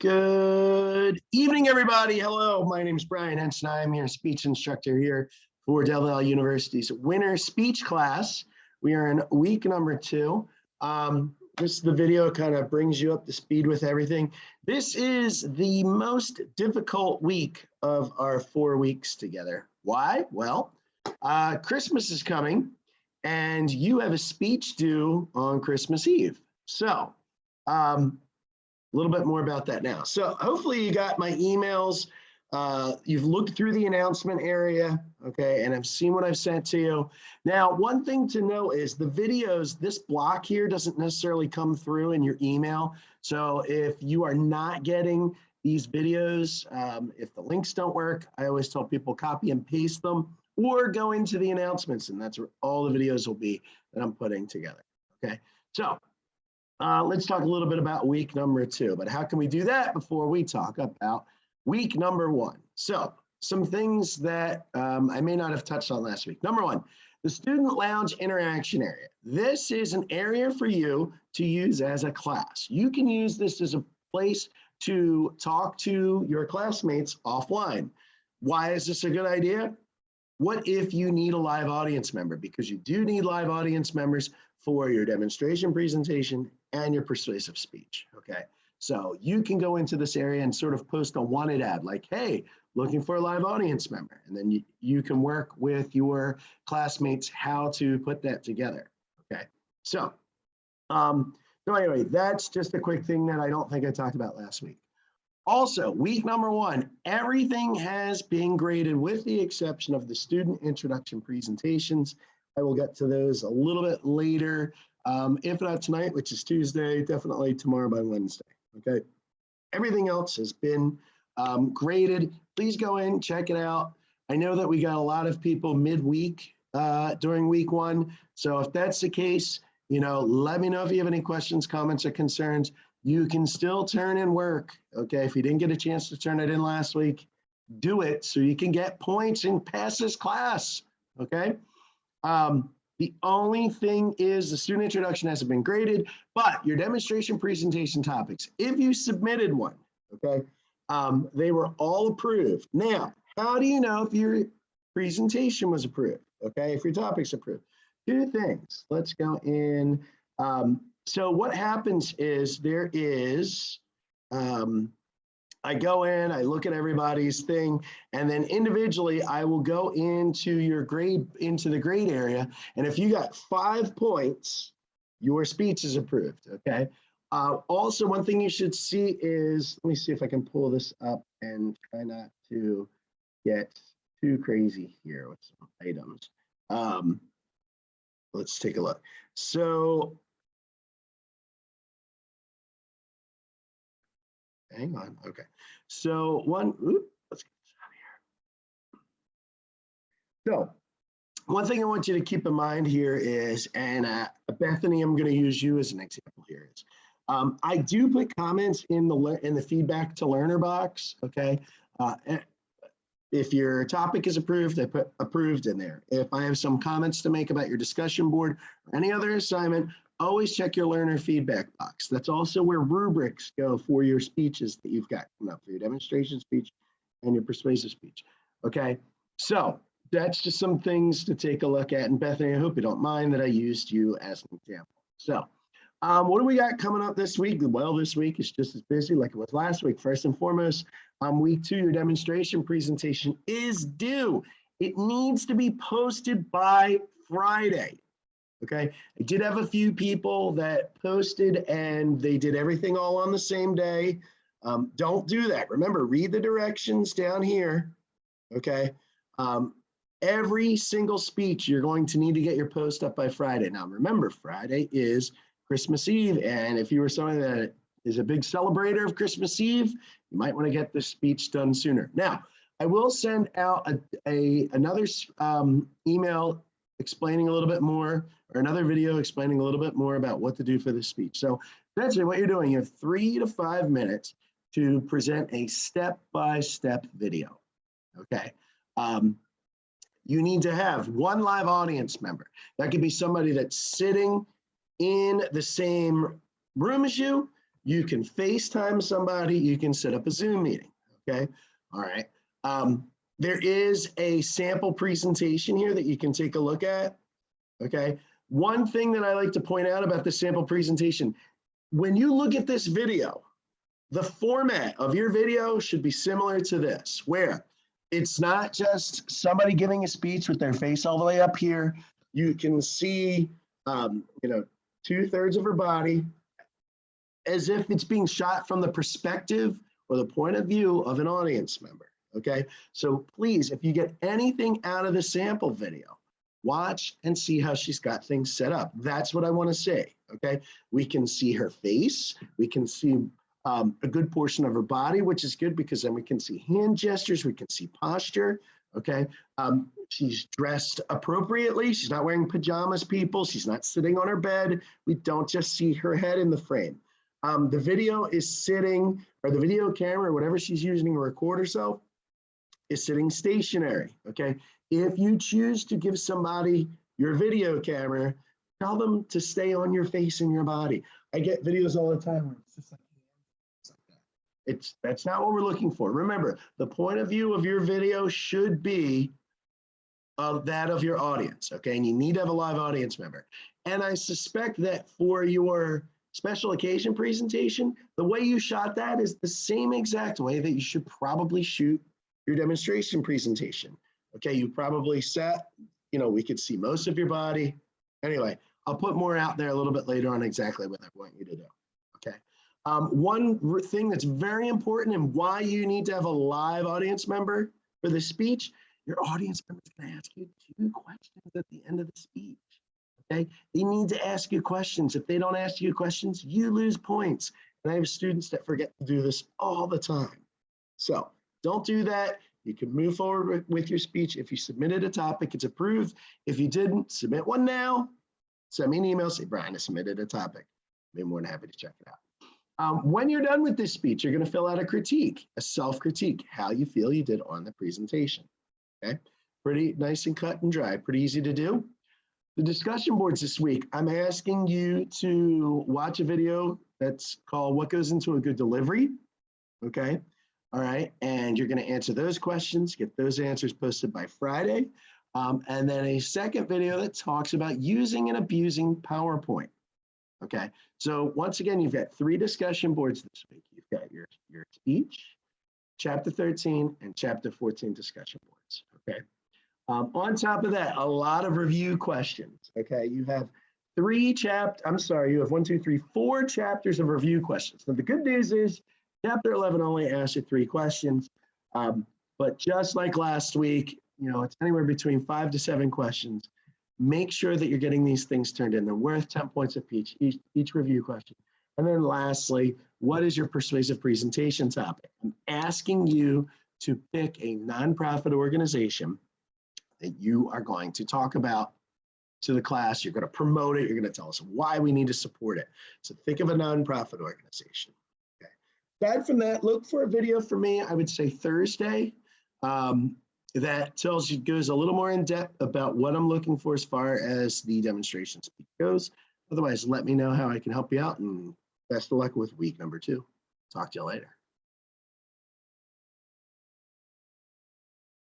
Good evening, everybody. Hello, my name is Brian Henson. I'm your speech instructor here for Del Valle University's winter speech class. We are in week number 2. The video kind of brings you up to speed with everything. This is the most difficult week of our 4 weeks together. Why? Well, Christmas is coming and you have a speech due on Christmas Eve. So, a little bit more about that now. So hopefully you got my emails. You've looked through the announcement area, okay, and I've seen what I've sent to you. Now, one thing to know is the videos, this block here doesn't necessarily come through in your email. So if you are not getting these videos, if the links don't work, I always tell people copy and paste them or go into the announcements, and that's where all the videos will be that I'm putting together, okay? So let's talk a little bit about week number 2, but how can we do that before we talk about week number 1? So some things that I may not have touched on last week. Number 1, the student lounge interaction area. This is an area for you to use as a class. You can use this as a place to talk to your classmates offline. Why is this a good idea? What if you need a live audience member? Because you do need live audience members for your demonstration presentation and your persuasive speech, okay? So you can go into this area and sort of post a wanted ad like, hey, looking for a live audience member. And then you can work with your classmates how to put that together, okay? So anyway, that's just a quick thing that I don't think I talked about last week. Also, week number 1, everything has been graded with the exception of the student introduction presentations. I will get to those a little bit later. If not tonight, which is Tuesday, definitely tomorrow by Wednesday, okay? Everything else has been graded. Please go in, check it out. I know that we got a lot of people midweek during week 1. So if that's the case, let me know if you have any questions, comments, or concerns. You can still turn in work, okay? If you didn't get a chance to turn it in last week, do it so you can get points and pass this class, okay? The only thing is the student introduction hasn't been graded, but your demonstration presentation topics, if you submitted one, okay, they were all approved. Now, how do you know if your presentation was approved, okay, if your topic's approved? 2 things. Let's go in. So what happens is there is, I go in, I look at everybody's thing, and then individually I will go into your grade, into the grade area. And if you got 5 points, your speech is approved, okay? Also, one thing you should see is, let me see if I can pull this up and try not to get too crazy here with some items. Let's take a look. So, hang on, okay. So let's get this out of here. So one thing I want you to keep in mind here is, and Bethany, I'm gonna use you as an example here, is I do put comments in the feedback to learner box, okay? If your topic is approved, I put approved in there. If I have some comments to make about your discussion board or any other assignment, always check your learner feedback box. That's also where rubrics go for your speeches that you've got coming up, for your demonstration speech and your persuasive speech, okay? So that's just some things to take a look at. And Bethany, I hope you don't mind that I used you as an example. So what do we got coming up this week? Well, this week is just as busy like it was last week. First and foremost, week 2, your demonstration presentation is due. It needs to be posted by Friday. Okay, I did have a few people that posted and they did everything all on the same day. Don't do that. Remember, read the directions down here, okay? Every single speech, you're going to need to get your post up by Friday. Now, remember, Friday is Christmas Eve, and if you were someone that is a big celebrator of Christmas Eve, you might want to get this speech done sooner. Now, I will send out another email explaining a little bit more, or another video explaining a little bit more about what to do for this speech. So essentially what you're doing, you have 3 to 5 minutes to present a step-by-step video, okay? You need to have 1 live audience member. That could be somebody that's sitting in the same room as you. You can FaceTime somebody. You can set up a Zoom meeting. Okay. All right. There is a sample presentation here that you can take a look at. Okay. One thing that I like to point out about the sample presentation, when you look at this video, the format of your video should be similar to this, where it's not just somebody giving a speech with their face all the way up here. You can see, 2/3 of her body, as if it's being shot from the perspective or the point of view of an audience member, okay? So please, if you get anything out of the sample video, watch and see how she's got things set up. That's what I want to say, okay? We can see her face. We can see a good portion of her body, which is good because then we can see hand gestures. We can see posture, okay? She's dressed appropriately. She's not wearing pajamas, people. She's not sitting on her bed. We don't just see her head in the frame. The video is sitting, or the video camera, or whatever she's using to record herself, is sitting stationary, okay? If you choose to give somebody your video camera, tell them to stay on your face and your body. I get videos all the time where it's just like that. That's not what we're looking for. Remember, the point of view of your video should be of that of your audience, okay? And you need to have a live audience member. And I suspect that for your special occasion presentation, the way you shot that is the same exact way that you should probably shoot your demonstration presentation. Okay, you probably set, we could see most of your body. Anyway, I'll put more out there a little bit later on exactly what I want you to do, okay? One thing that's very important and why you need to have a live audience member for the speech, your audience member is gonna ask you 2 questions at the end of the speech. Okay, they need to ask you questions. If they don't ask you questions, you lose points. And I have students that forget to do this all the time. So don't do that. You can move forward with your speech. If you submitted a topic, it's approved. If you didn't, submit one now. Send me an email, say, Brian, I submitted a topic. I'll be more than happy to check it out. When you're done with this speech, you're going to fill out a critique, a self-critique, how you feel you did on the presentation. Okay, pretty nice and cut and dry, pretty easy to do. The discussion boards this week, I'm asking you to watch a video that's called What Goes Into a Good Delivery, okay? All right, and you're gonna answer those questions, get those answers posted by Friday, and then a second video that talks about using and abusing PowerPoint, okay? So once again, you've got 3 discussion boards this week. You've got your speech, chapter 13, and chapter 14 discussion boards, okay? On top of that, a lot of review questions, okay? You have 4 chapters of review questions. Now, the good news is chapter 11 only asks you 3 questions, but just like last week, it's anywhere between 5 to 7 questions. Make sure that you're getting these things turned in. They're worth 10 points apiece, each review question. And then lastly, what is your persuasive presentation topic? I'm asking you to pick a nonprofit organization that you are going to talk about to the class. You're going to promote it. You're going to tell us why we need to support it. So think of a nonprofit organization. Okay. Aside from that, look for a video for me, I would say Thursday, that goes a little more in depth about what I'm looking for as far as the demonstration speech goes. Otherwise, let me know how I can help you out, and best of luck with week number 2. Talk to you later.